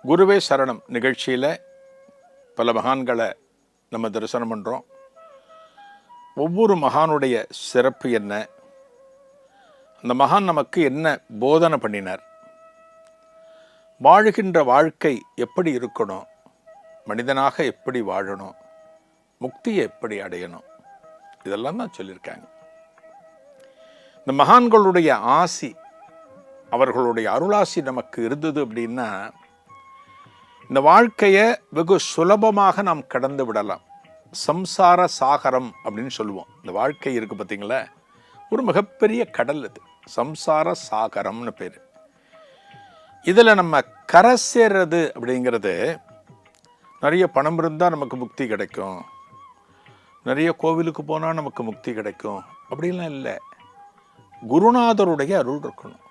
குருவே சரணம் நிகழ்ச்சியில் பல மகான்களை நம்ம தரிசனம் பண்ணுறோம். ஒவ்வொரு மகானுடைய சிறப்பு என்ன, அந்த மகான் நமக்கு என்ன போதனை பண்ணினார், வாழுகின்ற வாழ்க்கை எப்படி இருக்கணும், மனிதனாக எப்படி வாழணும், முக்தியை எப்படி அடையணும், இதெல்லாம் தான் சொல்லியிருக்காங்க. இந்த மகான்களுடைய ஆசி, அவர்களுடைய அருளாசி நமக்கு இருந்தது அப்படின்னா இந்த வாழ்க்கையை வெகு சுலபமாக நாம் கடந்து விடலாம். சம்சார சாகரம் அப்படின்னு சொல்லுவோம். இந்த வாழ்க்கை இருக்குது பார்த்தீங்களா, ஒரு மிகப்பெரிய கடல். இது சம்சார சாகரம்னு பேர். இதில் நம்ம கரை சேர்றது அப்படிங்கிறது, நிறைய பணம் இருந்தால் நமக்கு முக்தி கிடைக்கும், நிறைய கோவிலுக்கு போனால் நமக்கு முக்தி கிடைக்கும் அப்படின்லாம் இல்லை. குருநாதருடைய அருள் இருக்கணும்,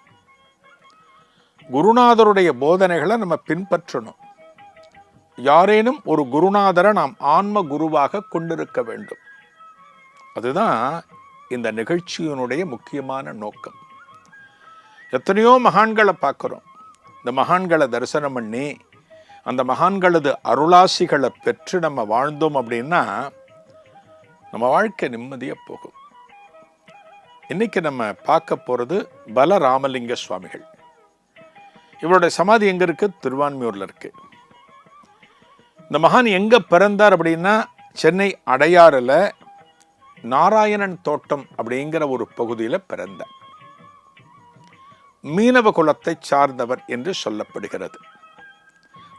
குருநாதருடைய போதனைகளை நம்ம பின்பற்றணும். யாரேனும் ஒரு குருநாதரை நாம் ஆன்ம குருவாக கொண்டிருக்க வேண்டும். அதுதான் இந்த நிகழ்ச்சியினுடைய முக்கியமான நோக்கம். எத்தனையோ மகான்களை பார்க்குறோம். இந்த மகான்களை தரிசனம் பண்ணி அந்த மகான்களது அருளாசிகளை பெற்று நம்ம வாழ்ந்தோம் அப்படின்னா நம்ம வாழ்க்கை நிம்மதியாக போகும். இன்னைக்கு நம்ம பார்க்க போகிறது பலராமலிங்க சுவாமிகள். இவருடைய சமாதி எங்கே இருக்குது? திருவான்மியூரில் இருக்குது. இந்த மகான் எங்கே பிறந்தார் அப்படின்னா சென்னை அடையாறில் நாராயணன் தோட்டம் அப்படிங்கிற ஒரு பகுதியில் பிறந்தார். மீனவ குலத்தை சார்ந்தவர் என்று சொல்லப்படுகிறது.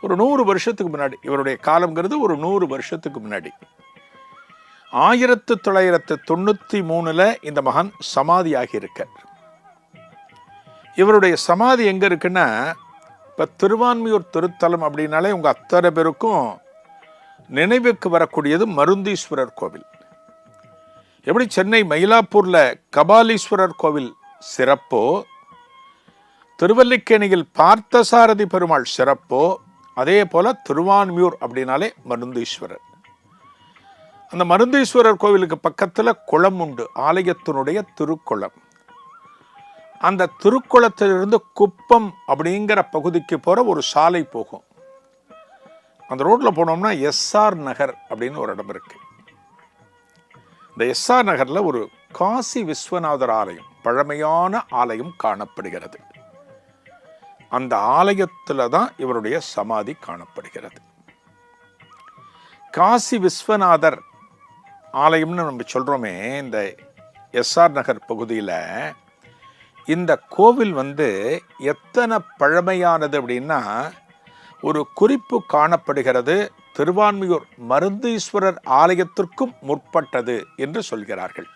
ஒரு 100 வருஷத்துக்கு முன்னாடி, இவருடைய காலம்ங்கிறது ஒரு 100 வருஷத்துக்கு முன்னாடி, 1993 இந்த மகான் சமாதியாகி இருக்கார். இவருடைய சமாதி எங்க இருக்குன்னா, இப்போ திருவான்மியூர் திருத்தலம் அப்படின்னாலே உங்க அத்தனை பேருக்கும் நினைவுக்கு வரக்கூடியது மருந்தீஸ்வரர் கோவில். எப்படி சென்னை மயிலாப்பூர்ல கபாலீஸ்வரர் கோவில் சிறப்போ, திருவல்லிக்கேணியில் பார்த்தசாரதி பெருமாள் சிறப்போ, அதே போல திருவான்மியூர் அப்படின்னாலே மருந்தீஸ்வரர். அந்த மருந்தீஸ்வரர் கோவிலுக்கு பக்கத்துல குளம் உண்டு, ஆலயத்தினுடைய திருக்குளம். அந்த திருக்குளத்திலிருந்து குப்பம் அப்படிங்கிற பகுதிக்கு போற ஒரு சாலை போகும். அந்த ரோட்ல போனோம்னா எஸ்ஆர் நகர் அப்படின்னு ஒரு இடம் இருக்கு. இந்த எஸ்ஆர் நகர்ல ஒரு காசி விஸ்வநாதர் ஆலயம், பழமையான ஆலயம் காணப்படுகிறது. அந்த ஆலயத்துல தான் இவருடைய சமாதி காணப்படுகிறது. காசி விஸ்வநாதர் ஆலயம்னு நம்ம சொல்றோமே, இந்த எஸ்ஆர் நகர் பகுதியில் இந்த கோவில் எத்தனை பழமையானது அப்படின்னா, ஒரு குறிப்பு காணப்படுகிறது, திருவான்மியூர் மருந்தீஸ்வரர் ஆலயத்திற்கும் முற்பட்டது என்று சொல்கிறார்கள்.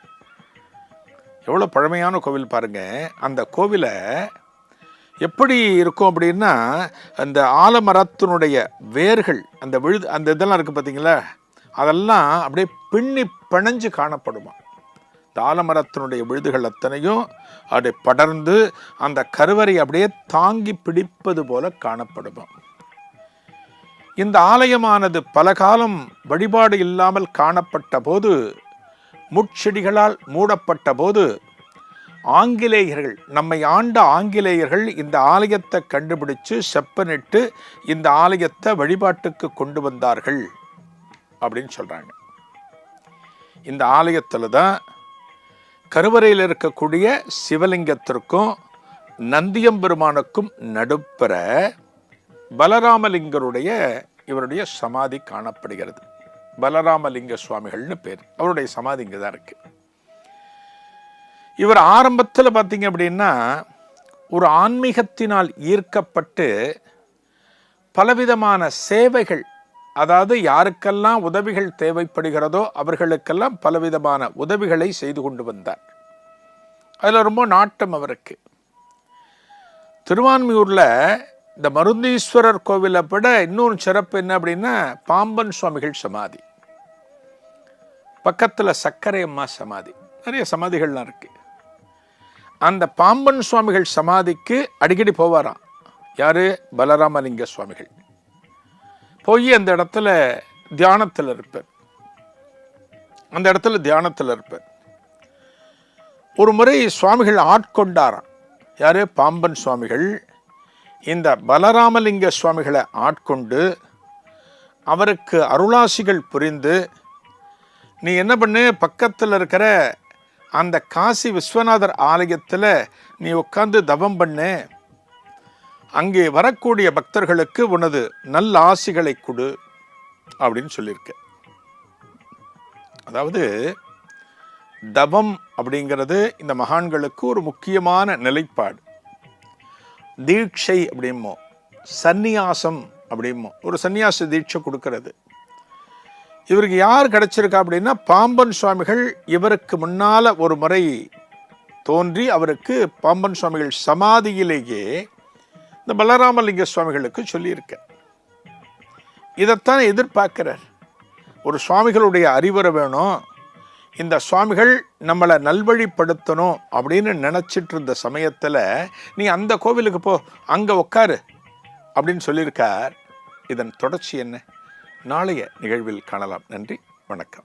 எவ்வளோ பழமையான கோவில் பாருங்க. அந்த கோவிலை எப்படி இருக்கும் அப்படின்னா, அந்த ஆலமரத்தினுடைய வேர்கள், அந்த இதெல்லாம் இருக்கு பார்த்தீங்களா, அதெல்லாம் அப்படியே பின்னி பிணைஞ்சு காணப்படுமா. இந்த ஆலமரத்தினுடைய விழுதுகள் அத்தனையும் அப்படியே படர்ந்து அந்த கருவறை அப்படியே தாங்கி பிடிப்பது போல காணப்படுமா. இந்த ஆலயமானது பல காலம் வழிபாடு இல்லாமல் காணப்பட்ட போது, முட்செடிகளால் மூடப்பட்ட போது, ஆங்கிலேயர்கள், நம்மை ஆண்ட ஆங்கிலேயர்கள் இந்த ஆலயத்தை கண்டுபிடிச்சு செப்பனிட்டு இந்த ஆலயத்தை வழிபாட்டுக்கு கொண்டு வந்தார்கள் அப்படின்னு சொல்றாங்க. இந்த ஆலயத்துல தான் கருவறையில் இருக்கக்கூடிய சிவலிங்கத்திற்கும் நந்தியம்பெருமானுக்கும் நடுப்பெற பலராமலிங்கருடைய இவருடைய சமாதி காணப்படுகிறது. பலராமலிங்க சுவாமிகள்னு பேர். அவருடைய சமாதி இங்கே தான் இருக்கு. இவர் ஆரம்பத்தில் பார்த்தீங்க அப்படின்னா ஒரு ஆன்மீகத்தினால் ஈர்க்கப்பட்டு பலவிதமான சேவைகள், அதாவது யாருக்கெல்லாம் உதவிகள் தேவைப்படுகிறதோ அவர்களுக்கெல்லாம் பலவிதமான உதவிகளை செய்து கொண்டு வந்தார். அதில் ரொம்ப நாட்டம் அவருக்கு. திருவான்மியூர்ல இந்த மருந்தீஸ்வரர் கோவிலை விட இன்னொரு சிறப்பு என்ன அப்படின்னா, பாம்பன் சுவாமிகள் சமாதி, பக்கத்துல சக்கரை அம்மா சமாதி, நிறைய சமாதிகள்லாம் இருக்கு. அந்த பாம்பன் சுவாமிகள் சமாதிக்கு அடிக்கடி போவாராம். யாரு? பலராமலிங்க சுவாமிகள். போய் அந்த இடத்துல தியானத்தில் இருப்பார். ஒரு முறை சுவாமிகள் ஆட்கொண்டாராம். யாரு? பாம்பன் சுவாமிகள். இந்த பலராமலிங்க சுவாமிகளை ஆட்கொண்டு அவருக்கு அருளாசிகள் புரிந்து, நீ என்ன பண்ணு, பக்கத்தில் இருக்கிற அந்த காசி விஸ்வநாதர் ஆலயத்தில் நீ உட்கார்ந்து தவம் பண்ணு, அங்கே வரக்கூடிய பக்தர்களுக்கு உனது நல்ல ஆசிகளை கொடு அப்படின்னு சொல்லியிருக்க. அதாவது தவம் அப்படிங்கிறது இந்த மகான்களுக்கு ஒரு முக்கியமான நிலைப்பாடு. தீட்சை அப்படிமோ, சந்நியாசம் அப்படிமோ, ஒரு சந்நியாச தீட்சை கொடுக்கிறது. இவருக்கு யார் கிடைச்சிருக்கா அப்படின்னா, பாம்பன் சுவாமிகள் இவருக்கு முன்னால ஒரு முறை தோன்றி அவருக்கு பாம்பன் சுவாமிகள் சமாதியிலேயே இந்த பலராமலிங்க சுவாமிகளுக்கு சொல்லியிருக்க. இதைத்தான் எதிர்பார்க்கிறார். ஒரு சுவாமிகளுடைய அறிவுரை வேணும், இந்த சுவாமிகள் நம்மளை நல்வழிப்படுத்தணும் அப்படின்னு நினச்சிட்டு இருந்த சமயத்தில் நீ அந்த கோவிலுக்கு போ, அங்கே உட்காரு அப்படின்னு சொல்லியிருக்கார். இதன் தொடர்ச்சி என்ன? நாளைய நிகழ்வில் காணலாம். நன்றி, வணக்கம்.